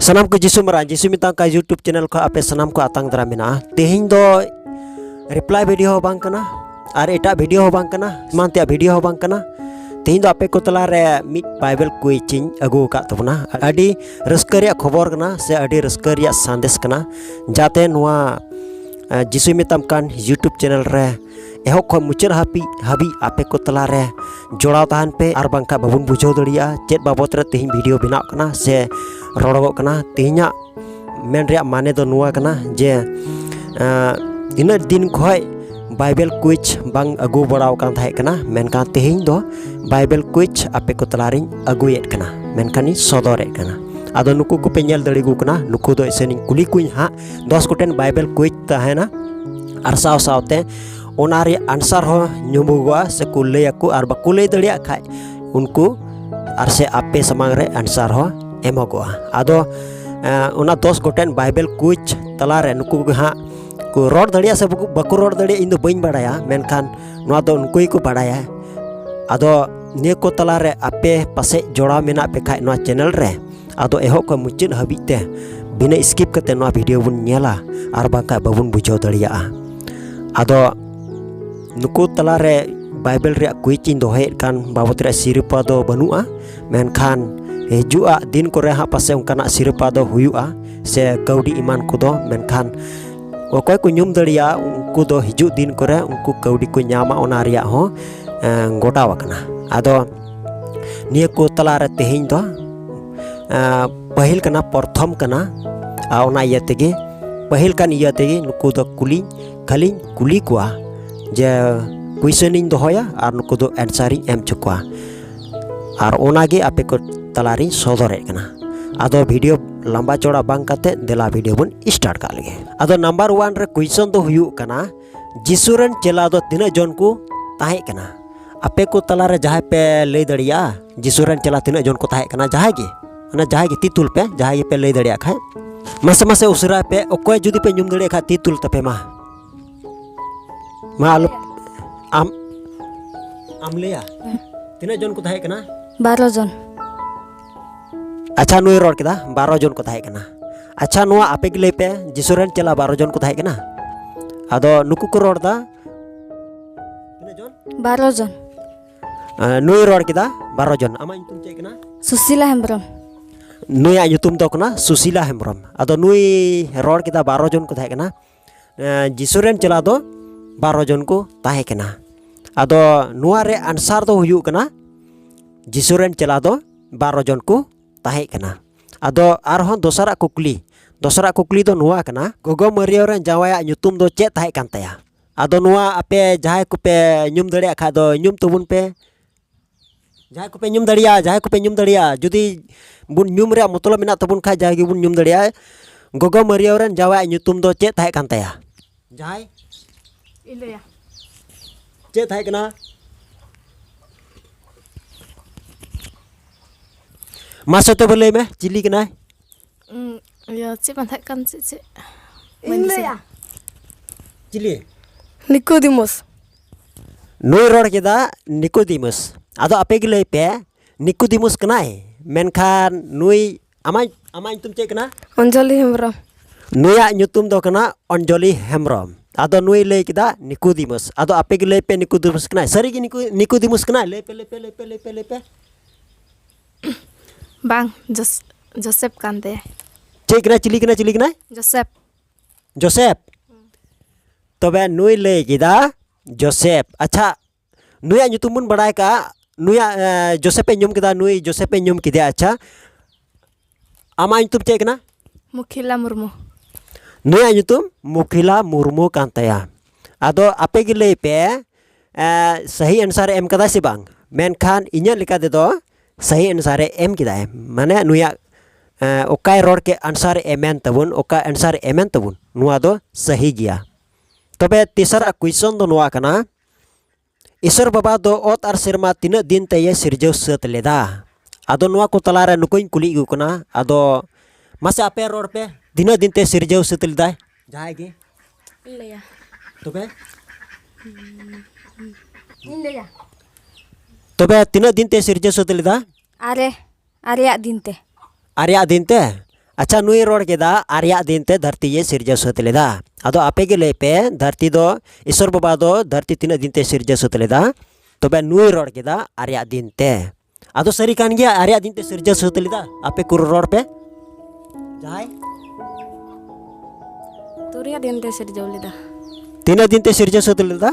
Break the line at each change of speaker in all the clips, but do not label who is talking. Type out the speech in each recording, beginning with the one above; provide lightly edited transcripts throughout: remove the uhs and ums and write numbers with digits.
सनाम को जिसु मरा जिसु मिता का यूट्यूब चैनल को आपे सनाम को आतंग दरा मिना तेहिं दो रिप्लाई वीडियो हो बांग कना और एटा वीडियो हो बांग कना मानते वीडियो हो बांग कना तेहिं दो आपे को तला रे मिट बाइबल कुइचिंग अगु का तबना अडी रस्करिया खबर कना से अडी रस्करिया संदेश कना जाते नुआ जिसु मिताम कान यूट्यूब चैनल रे एहो को मुचर हाबी आपे को तला रे जोड़ाव तहन पे और बांका बाबुन बुझाव दड़िया चेत बाबत रे तेहिं वीडियो बनाव कना से रोड़गोग कना तेहिंया मेन रे माने दो नुआ कना जे इन दिन खोय बाइबल कुछ बांग अगु बड़ाव कान थाहे कना मेनका तेहिं दो बाइबल कुछ आपे को तलारिं अगुयेत कना मेनकानी सदरेत कना आदो नुकु को पे नेल दड़िगु कना नुकु दो एसेनी कुली कुኝ हा 10 गोटेन बाइबल कुछ तहेना आर साव सावते ओनारे आंसर हो नुमुगवा से कुले को आर बकुले दड़िया खाय उनको आर से आपे समांग रे आंसर हो एमोगवा आदो ओना 10 गोटेन बाइबल कुछ तलारे नुकु हा को रोड दड़िया से बको रोड दड़िया इन दो बइन बड़ाया मेनखान नुआ दो उनको को बड़ाया आदो ने को तलारे आपे पासे जोड़ा मेना पे खाय नुआ चैनल रे आदो एहो को मुचिन हबीते बिना स्किप करते नुआ वीडियो बुन नेला आर बाका बाबुन बुझाव दड़िया आदो नुकु तलारे बाइबल रे कुइचिन दोहेत कान बाबत रे सिरपा दो बनुआ मेनखान हिजुआ दिन को रे हा पासे उनकाना सिरपा दो हुयुआ से कौडी ईमान को दो मेनखान ओकोय को ᱧᱩᱢ दड़िया उनको दो हिजु दिन को रे उनको कौडी को ᱧामा ओना रिया हो गोटा वकना आदो निये को तलारे तेहिं दो पहिल कना प्रथम कना आ ओना इया तेगे पहिल कान इया तेगे नुकु दो खाली कुली कुआ जे क्वेश्चनिंग दोहया और नुकु दो आंसरिंग एम चुकवा और ओनागे आपे को तलारी सदरे कना आदो वीडियो लंबा चौड़ा बांग काते देला वीडियो बन स्टार्ट का लगे आदो नंबर 1 रे क्वेश्चन दो हुयु कना जिसुरन चेला दो तिना जन को ताहे कना आपे को तलारे जहां पे ले दड़िया जिसुरन चेला तिना जन को ताहे कना जहां गे तितुल पे जहां गे पे ले दड़िया खाय मसे मसे उसरा पे ओकोय जुदी पे ᱧᱩᱢ दड़िया खा तितुल तपे मा आलो आम लेया तिना जन को ताहे कना
12 जन
अच्छा नुई रोड केदा 12 जन को ताहे कना अच्छा नुआ आपे के ले पे जिसुरन चला 12 जन को ताहे कना आदो नुकु को रोड दा तिना जन
12 जन
नुई रोड केदा 12 जन आमा ᱧᱩᱛᱩᱢ चे कना
सुशीला हेम्ब्रम
नुया ᱧᱩᱛᱩᱢ दो कना सुशीला हेम्ब्रम आदो नुई रोड केदा 12 जन को ताहे कना जिसुरन चला दो 12 जन को ताहे कना आदो नुआ रे आंसर दो हुयु कना जिसुरन चला दो 12 जन को ताहे कना आदो आरहों दोसरा कुकली दो नुआ कना गोगो मरियो रे जावाया ᱧᱩᱛᱩᱢ दो चे ताहे कान तया आदो नुआ आपे जहां को पे ᱧᱩᱢ दड़िया खा दो ᱧᱩᱢ तबुन पे जहां को पे ᱧᱩᱢ दड़िया जुदी बुन ᱧᱩम रे मतलब मेना तबुन खा जहां गे बुन ᱧᱩᱢ दड़िया गोगो मरियो रे जावाया ᱧᱩᱛᱩᱢ दो चे ताहे कान तया जहां
इलेया
चे ताहे कना मासते बोले में चिली कना
या चे बंधा कान चे इलेया
चिली
निकोदिमस
नुई रोड केदा निकोदिमस आदो आपे के ले पे निकोदिमस कनाय मेनखान नुई आमा तुम चे कना
अंजलि हेम्ब्रम
नुया ᱧᱩᱛᱩᱢ दो कना अंजलि हेम्ब्रम आदो नुई ले केदा निकोदिमस आदो आपे के ले पे निकोदिमस कनाय सरी के निकोदिमस कनाय ले पे
बांग जोसेफ कांते
चे कना चिली कना जोसेफ तबे नुई ले केदा जोसेफ अच्छा नुया ᱧᱩᱛᱩᱢ बन बड़ाय का नुया जोसेफ पे ᱧᱩᱢ केदा नुई जोसेफ पे ᱧᱩᱢ केदा अच्छा आमा ᱧᱩᱛᱩᱢ चे कना
मुखिला मुर्मू
नुया ᱧᱩᱛᱩᱢ मुखिला मुर्मू कान तया आदो आपे के ले पे सही आंसर एम कदा से बांग मेनखान इnya लेका दे दो सही आंसर एम केदा माने नुया ओकाय रोड के आंसर एमेन तबुन ओका आंसर एमेन तबुन नुआ दो सही गया तबे तीसरा क्वेश्चन दो नुआ कना ईश्वर बाबा दो ओत आर सेरमा तीना दिन ते सिरजव सत लेदा आदो नुआ को तलारे नुकोइन कुली गु कना आदो मासे आपे रोड पे तीना दिन ते सिरजव सत लेदा जाय गे
इलेया
तबे तीना दिन ते सिरजव सत लेदा
आरे आरेया दिन ते
आर्या दिन ते अच्छा नुई रोड केदा आर्या दिन ते धरती ये सिरजा सत लेदा आदो आपे के ले पे धरती दो ईश्वर बाबा दो धरती तीन दिन ते सिरजा सत लेदा तबे नुई रोड केदा आर्या दिन ते आदो सरी कान गया आर्या दिन ते सिरजा सत लेदा आपे कुर रोड पे जाय
तुरिया दिन ते सिरजौ लेदा
तीन दिन ते सिरजा सत लेदा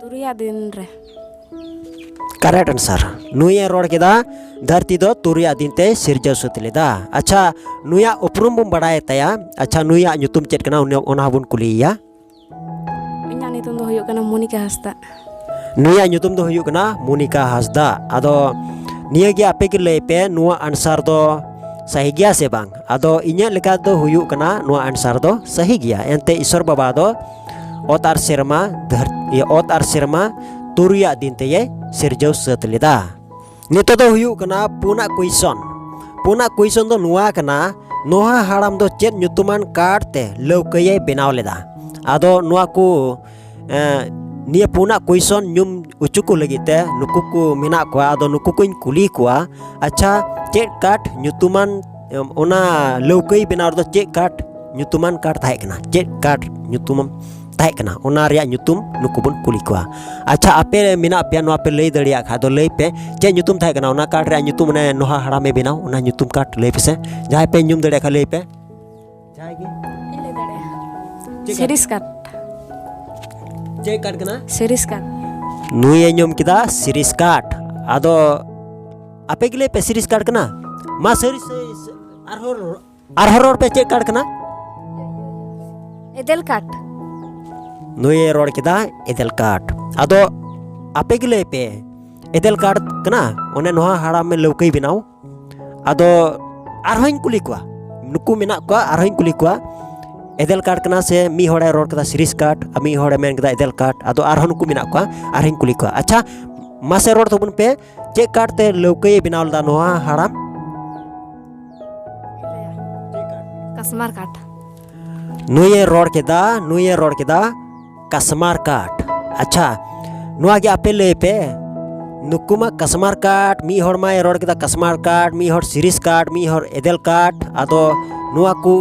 तुरिया दिन रे
करेक्ट आंसर नुई रोड केदा धरती दो तुरिया दिन ते सिरजा सत लेदा अच्छा नुया उपरुम बुम बड़ाय तया अच्छा नुया nyutum चेत कना ओना बुन कुलिया
इन्या नितुम दो हुयुग कना मोनिका हासदा
नुया nyutum दो हुयुग कना मोनिका हासदा आदो निया गे आपे के ले पे नुआ आंसर दो सही गया से बांग आदो इन्या लेका दो हुयुग कना नुआ आंसर दो सही गया एंते ईश्वर बाबा दो ओत आर सेरमा धरती ओत आर सेरमा तुरिया दिन ते ये सिरजौ सत लेदा नितो दो हुयुग कना पुना क्वेश्चन दो नुआ कना नोहा हाड़ाम दो चेत nyutuman कार्ड ते लौकये बेनाव लेदा आदो नुआ को निया पुना क्वेश्चन नुम उचुको लगिते नुकु को मेना को आदो नुकु को कुली को अच्छा चेत कार्ड nyutuman ओना लौकये बेनाव दो चेत कार्ड nyutuman कार्ड थाहे कना चेत कार्ड nyutum ताहे कना ओना रिया nyutum नुकु बुन कुली को अच्छा आपे मेना पे नो पे लई दड़िया खा दो लई पे चे nyutum थाहे कना ओना कार्ड रे nyutum ने नोहा हाड़ा में बेनाव ओना nyutum कार्ड लई पे से जाय पे nyum दड़िया खा लई पे जाय गे
इले दड़े सिरिस काट
चे कार्ड कना
सिरिस काट
नुई nyum किदा सिरिस कार्ड आदो आपे के लई पे सिरिस कार्ड कना मा सिरिस आरहोर पे चे कार्ड कना
एदेल काट
नुई रोड किदा एदेल कार्ड आदो आपे के लई पे एदेल कार्ड कना ओने नोहा हाड़ा में लौकई बेनाव आदो आरहों कुली को नुकु मेना को आरहों कुली को एदेल कार्ड कना से मी होड़े रोड कदा सिरिस कार्ड मी होड़े मेन कदा एदेल कार्ड आदो आरहों नुकु मेना को आरहों कुली को अच्छा मासे रोड तबुन पे चे कार्ड ते लौकई बेनाव दा नोहा हाड़ा
कसमार काट
नुई रोड केदा कसमार काट अच्छा नुआ गे आपे ले पे नुकुमा कसमार काट मी होड़ मा रोड केदा कसमार काट मी होड़ सिरिस काट मी होड़ एदेल काट आदो नुआ को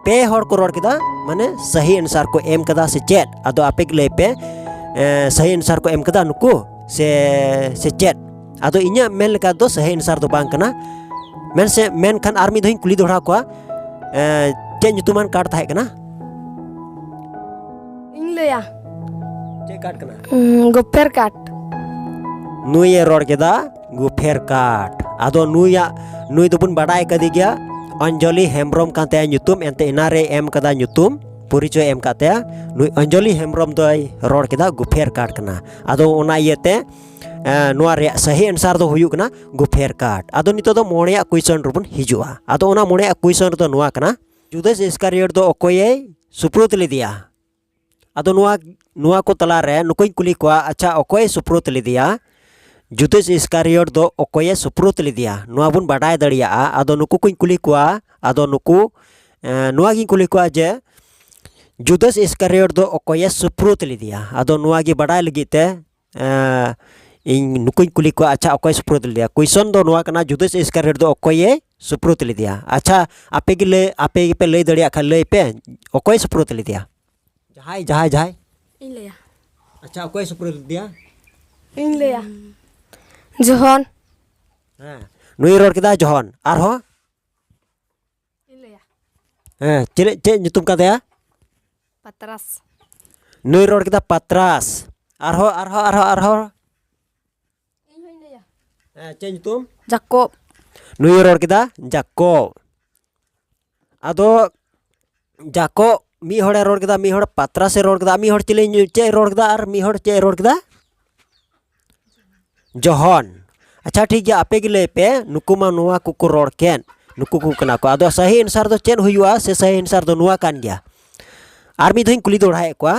पे होड़ को रोड केदा माने सही आंसर को एम कदा से चेत आदो आपे के ले पे सही आंसर को एम कदा नुकु से चेत आदो इन्या मेन लेका दो सही आंसर दो बांग कना मेन खान आर्मी दोहिं कुली दोड़ा को चे nyutuman कार्ड थाहे कना
इंगलेया
चे कार्ड कना
गोपेर काट
नुई रोड केदा गुफेर काट आदो नुई दोबुन बाडाय कदी गया अंजलि हेम्ब्रम काते nyutum एंते इनारे एम कदा nyutum परिचय एम काते नुई अंजलि हेम्ब्रम दोय रोड केदा गुफेर काट कना आदो ओना इयते नुआ रे सही आंसर दो हुयुग कना गुफेर काट आदो नितो दो मोणेया क्वेश्चन रुबुन हिजुआ आदो ओना मोणेया क्वेश्चन दो नुआ कना जुदास इस्कारियोट दो ओकोये सुप्रुत लिदिया आदो नुआ को तला रे नुकोई कुली को अच्छा ओकोये सुप्रुत लिदिया जुदास इस्कारियोट दो ओकोये सुप्रुत लिदिया नुआ बुन बाडाय दड़िया आदो नुकु कोई कुली को आदो नुकु नुआ गी कुली को जे जुदास इस्कारियोट दो ओकोये सुप्रुत लिदिया आदो नुआ गी बाडाय लगिते इन नुकुई कुली को अच्छा ओकोय सुप्रुत लिदिया क्वेश्चन दो नुआ कना जुदास इस्कारियोट दो ओकोये सुप्रुत लिदिया अच्छा आपे पे लई दड़िया खा लई पे ओकोय सुप्रुत लिदिया जहाय
इंगलेया
अच्छा ओकोय सुप्रुत लिदिया
इंगलेया जोहन
हां नुई रोड केदा जोहन आर हो
इंगलेया
चे nyutum कादया
पतरास
नुई रोड केदा पतरास आर हो
इंगलेया
चे nyutum
जाकोब
नुई रोड केदा जाको आदो जाको मी होड़े रोड केदा मी होड़ पत्रा से रोड केदा मी होड़ चिले चे रोड केदा और मी होड़ चे रोड केदा जोहन अच्छा ठीक गया आपे गे ले पे नुकु मा नुआ कुकु रोड केन नुकु को कना को आदो सही आंसर दो चेन हुयुआ से सही आंसर दो नुआ कान गया आर्मी दोहिं कुली दोड़ाए को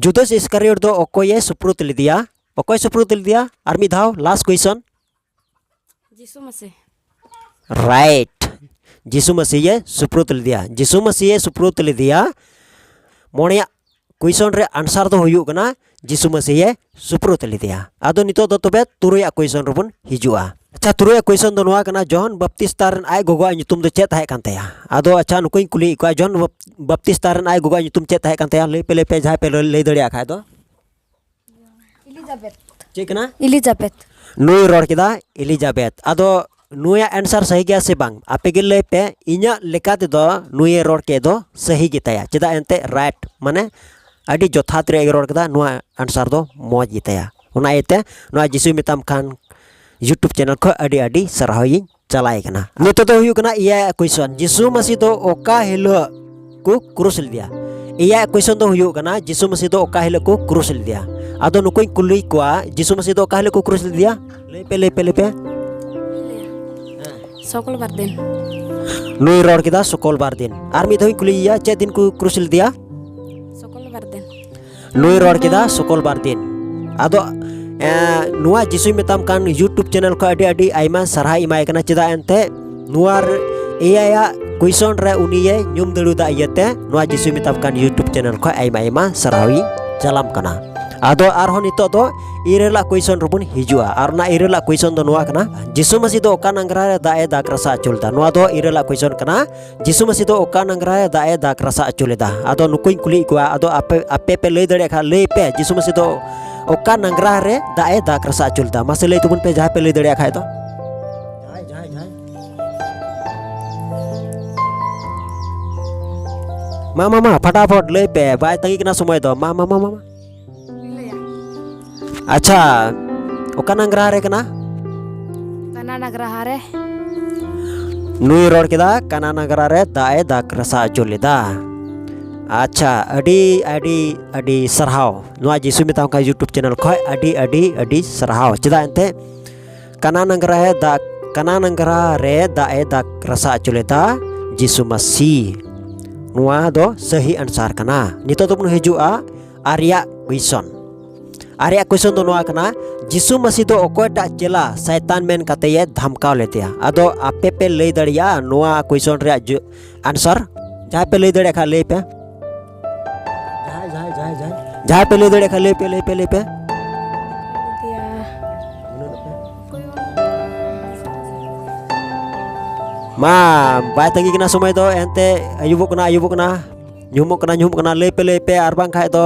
जुदास इस्कारियोट दो ओकोये सुप्रुत लिदिया आर्मी धाव लास्ट क्वेश्चन
यीशु मसीह
राइट यीशु मसीह सुप्रुत लिदिया मोणेया क्वेश्चन रे आंसर दो हुयुग कना यीशु मसीह सुप्रुत लिदिया आदो नितो दो तबे तुरुया क्वेश्चन रुबुन हिजुआ अच्छा तुरुय क्वेश्चन दो नोआ कना जॉन बप्तिस्ता रन आय गोगो nyutum दो चेत है कांतेया आदो अच्छा नुकुई कुली को जॉन बप्तिस्ता रन आय गोगो nyutum चेत है कांतेया ले पे जहां पे ले दड़िया खाय दो
इलिजाबेथ
चेकना
इलिजाबेथ
नुई रोड किदा इलिजाबेथ आदो नुया आंसर सही गया से बांग आपे के ले पे इnya लेकाते दो नुई रोड के दो सही गिताया चेदा एंते राइट माने अडी जोथात रे रोड किदा नुआ आंसर दो मौज गिताया उना एते नुआ जिसु मिताम खान यूट्यूब चैनल को अडी अडी सराहई चलाए कना नितो तो हुयु कना इया क्वेश्चन जिसु मसीह दो ओका हिलो को क्रूस दिया इया क्वेश्चन दो हुयु कना जिसु मसीह दो ओका हिलो को क्रूस दिया आदो नुकोई कुली कोआ जिसु मसीह दो ओका हिलो को क्रूस दिया ले पे
सकल बार दिन
नुई रोड किदा सकल बार दिन आर मी धोई कुली इया चे दिन को क्रूस दिया
सकल बार दिन
नुई रोड किदा सकल बार दिन आदो नुआ जिसु मिताम कान यूट्यूब चैनल को अडी अडी आइमा सरहा इमाय कना चेदा एंते नुआर एया क्वेश्चन रे उनिये न्युम दड़ुदा इयते नुआ जिसु मिताम कान यूट्यूब चैनल को आइमा सरहावी चलाम कना आदो आरहो नितो दो इरेला क्वेश्चन रुबुन हिजुआ आरना इरेला क्वेश्चन दो नुआ कना जिसु मसीह दो ओका नंगरा रे दाए दाक रसा अचुलदा नुआ दो इरेला क्वेश्चन कना जिसु मसीह दो ओका नंगरा रे दाए दाक रसा अचुलेदा आदो नुकुई कुली कोआ आदो आपे पे ले दड़े खा ले पे जिसु मसीह दो ओका नंगरा रे दाए दाक रसा अचुलदा मासे ले तुबुन पे जहां पे ले दड़े खाय दो मा फटाफट ले पे बाय तंगी कना समय दो मा अच्छा ओका नंगरा रे कना
कना नगरा रे
नुई रोड किदा कना नगरा रे दाए दाक रसा अचुलेदा अच्छा अडी अडी अडी सरहाव नुआ जिसु मिताम का यूट्यूब चैनल को अडी अडी अडी सरहाव चेदा एंते कना नंगरा रे दाए दाक रसा अचुलेदा जिसु मसीह नुआ दो सही आंसर कना नितो तो बन हिजुआ आर्या क्वेश्चन दो नुआ कना जिसु मसीह दो ओकोटा चेला शैतान मेन कते ये धमकाव लेतेया आदो आपे पे ले दड़िया नुआ क्वेश्चन रे आंसर जहां पे ले दड़िया खा ले पे जहां पे ले दड़िया खा ले पे मा बाय तंगी कना समय दो एंते अयुबो कना न्युमो कना ले पे आर बांग खाय दो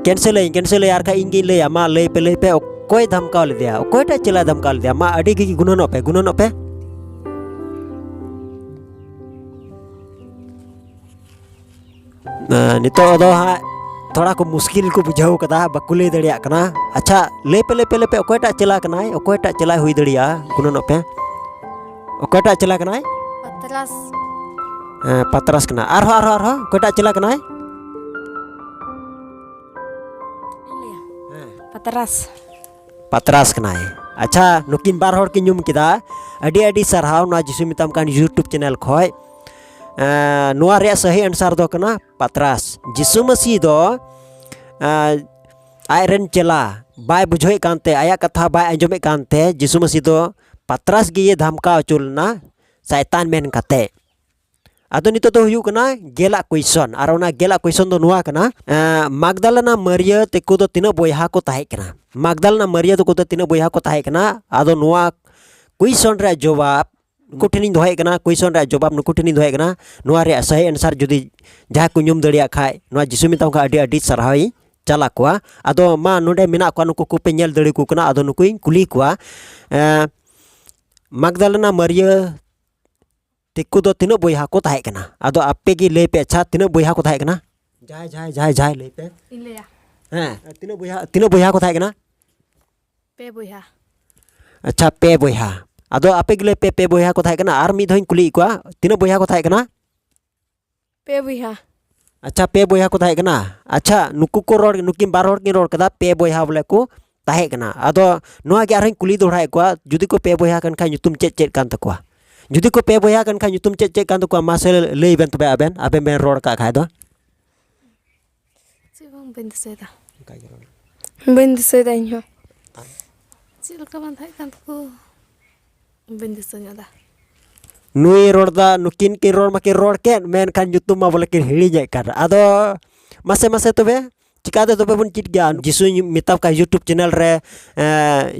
कैंसिल यार का इंगी ले मा ले पे कोई धमकाव ले दिया कोईटा चला धमकाव ले दिया मा अडी की गुननो पे नितो दो हा थोड़ा को मुश्किल को बुझाव कदा बकुले दड़िया कना अच्छा ले पे कोईटा चला कनाय कोईटा चला हुई दड़िया गुननो पे कोईटा चला कनाय पतरस कना आरो कोईटा चला कनाय पतरस कनाय अच्छा नुकिन बार हर की नुम किदा अडी अडी सरहाव ना जिसु मिताम कान यूट्यूब चैनल खोय नुआ रे सही आंसर दो कना पतरस जिसु मसीह दो आयरन चला बाय बुझोय कानते आया कथा बाय अंजमे कानते जिसु मसीह दो पतरस गे ये धमका चुलना शैतान मेन कते आदो नितो तो हुयु कना गेला क्वेश्चन आर ओना गेला क्वेश्चन दो नुआ कना मागदलना मरिया तेको दो तिना बोयहा को ताहे कना मागदलना मरिया को दो तिना बोयहा को ताहे कना आदो नुआ क्वेश्चन रे जवाब नुकुठिनी दोहे कना क्वेश्चन रे जवाब नुकुठिनी दोहे कना नुआ रे सही आंसर जुदी जहा को नुम दड़िया खाय नुआ जिसु मिताम का अडी अडी सरहाई चला कोआ आदो मा नोडे मिना को नुको को पे नेल दड़ी को कना आदो नुकुई कुली कोआ मागदलना मरिया तेको दो तीनो बोयहा को ताहे कना आदो आपे की ले पे अच्छा तीनो बोयहा को ताहे कना जाय ले पे
इलेया
हां तीनो बोयहा को ताहे कना
पे बोयहा
अच्छा पे बोयहा आदो आपे गिले पे बोयहा को ताहे कना आर मी धोइन कुली कोआ तीनो बोयहा को ताहे कना
पे बोयहा
अच्छा पे बोयहा को ताहे कना अच्छा नुकु को रोड नुकिन बार रोड की रोड कदा पे बोयहा बोले को ताहे कना आदो नोआ के आरहिन कुली दोहराय कोआ जुदी को पे बोयहा कन खा नुतुम चेत कान तकोआ जुदी को पे बोया कन खा नुतुम चेत कान तकोआ मासे ले बेन तबे आबेन बेन रोड का खाय दो
सिबंग बेंदिसेदा इनहो चिलका बान थाय कान तको बेंदिसन्यादा
नुई रोड दा नुकिन की रोड मा के रोड के मेन खान नुतुम मा बोले के हिड़ी जाय कर आदो मासे तबे चिकाते तो बन चिट गया जिसु मिताब का यूट्यूब चैनल रे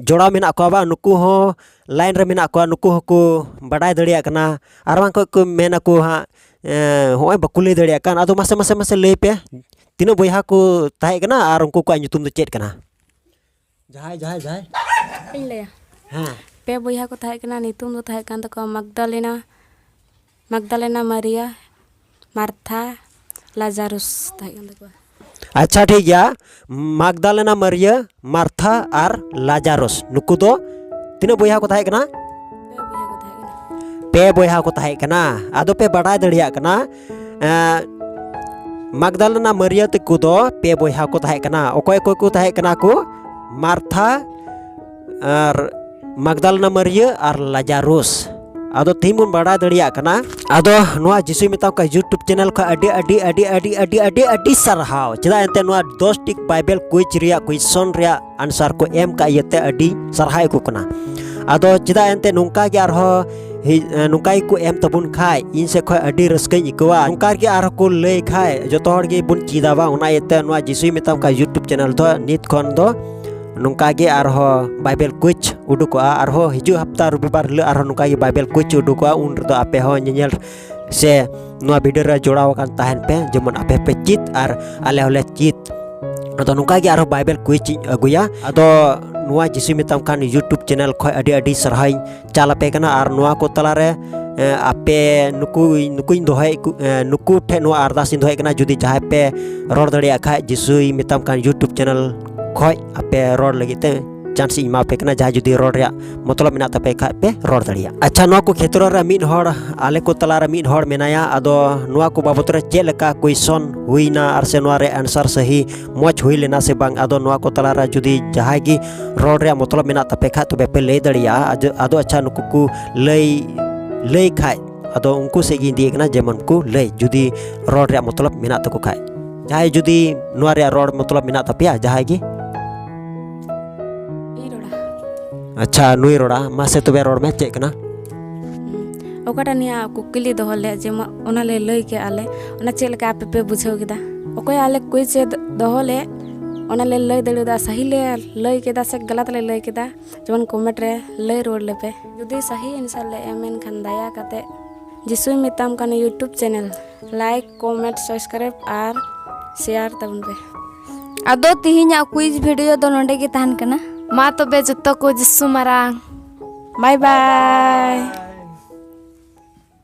जोड़ा मेना को बा नुकु हो लाइन रे मेना को नुकु को बड़ाई दड़िया कना आर बांग को मेना को हा होय बकुले दड़िया कान आदो मासे मासे मासे ले पे तीनो बोयहा को ताहे कना आर उनको को ᱧᱩᱛᱩᱢ ᱫᱚ ᱪᱮᱫ ᱠᱟᱱᱟ जाय
ᱤᱧ ᱞᱟᱹᱭᱟ
हाँ
ᱯᱮ ᱵᱚᱭᱦᱟ ᱠᱚ ᱛᱟᱦᱮᱸ ᱠᱟᱱᱟ ᱧᱩᱛᱩᱢ ᱫᱚ ᱛᱟᱦᱮᱸ ᱠᱟᱱ ᱛᱟᱠᱚᱣᱟ ᱢᱟᱜᱫᱟᱞᱮᱱᱟ मारिया मार्था लाजारुस ताहे कान तकवा
अच्छा ठीक गया मागदालेना मरिया मार्था और लाजारुस नुकु दो तीनों बोयहा को ताहे कना पे बोयहा को ताहे कना आदो पे बड़ाई दड़िया कना मागदालेना मरिया तकु दो पे बोयहा को ताहे कना ओकोय कोय को ताहे कना को मार्था और मागदालेना मरिया और लाजारुस आदो तीमुन बड़ा दड़िया कना आदो नुआ जिसु मिताव का यूट्यूब चैनल को अडी सरहाव चदा एंते नुआ 10 टिक बाइबल क्विज रिया क्वेश्चन रिया आंसर को एम का येते अडी सरहाय को कना आदो चदा एंते नुंका के आरहो नुंकाई को एम तबुन खाय इन से खय अडी रस्कई इकवा नुंका के आरहो को लय खाय जतो हर गे बुन चिदावा उना येते नुआ जिसु मिताव का यूट्यूब चैनल तो नित खन दो नुंका के आरहो बाइबल क्विज उडुको आरहो हिजु हफ्ता रविवार ले आरहो नुंका के बाइबल क्विज उडुको उन रदो आपे हो ᱧᱮᱧᱮᱞ से नुआ वीडियो रे जोड़ाव कान ताहन पे जेमन आपे पे चित आर आले होले चित अदो नुंका के आरहो बाइबल क्विज अगुया अदो नुआ जिसु मिताम कान यूट्यूब चैनल खय अडी सरहाय चाल पे कना आर नुआ को तला रे आपे नुकुई दोहाय नुकु ठे नुआ अरदास इन दोहाय कना जुदी जहाय पे रोड दड़िया खाय जिसु मिताम कान यूट्यूब चैनल खय आपे रोड लगिते चांस इमा पे कना जहां जुदी रोड रे मतलब मेना तपे खा पे रोड दड़िया अच्छा नो को क्षेत्र रे मिन होड़ आले को तला रे मिन होड़ मेनाया अदो नुआ को बाबत रे चे लका क्वेश्चन हुईना आर से नुआ रे आंसर सही मोच हुई लेना से बांग अदो नुआ को तला रे जुदी जहां की रोड रे मतलब मेना तपे खा तो पे ले दड़िया अदो अच्छा नुकु को लई खाय अदो उनको से गी दिए कना जेमन को लई जुदी रोड रे मतलब मेना तको खाय जहां जुदी नुआ रे रोड मतलब मेना तपिया जहां की अच्छा नुई रोड़ा मासे तबे रोड में चेक ना
ओकाटा निया कुकिली दोहले जेमा ओनाले लई के आले ओना चेलका आपे पे बुझाव केदा ओकोय आले कोई से दोहले ओनाले लई दड़ुदा सही ले लई केदा से गलत ले लई केदा जवन कमेंट रे लई रोड ले पे जुदी सही आंसर ले एमन खान दया काते जिसु मिताम कान YouTube channel like comment subscribe आर शेयर तबन पे
आदो तिहिना क्विज वीडियो दो नोंडे के तहन कना
मा तो बे जत्तो को जिसु मारांग बाय बाय।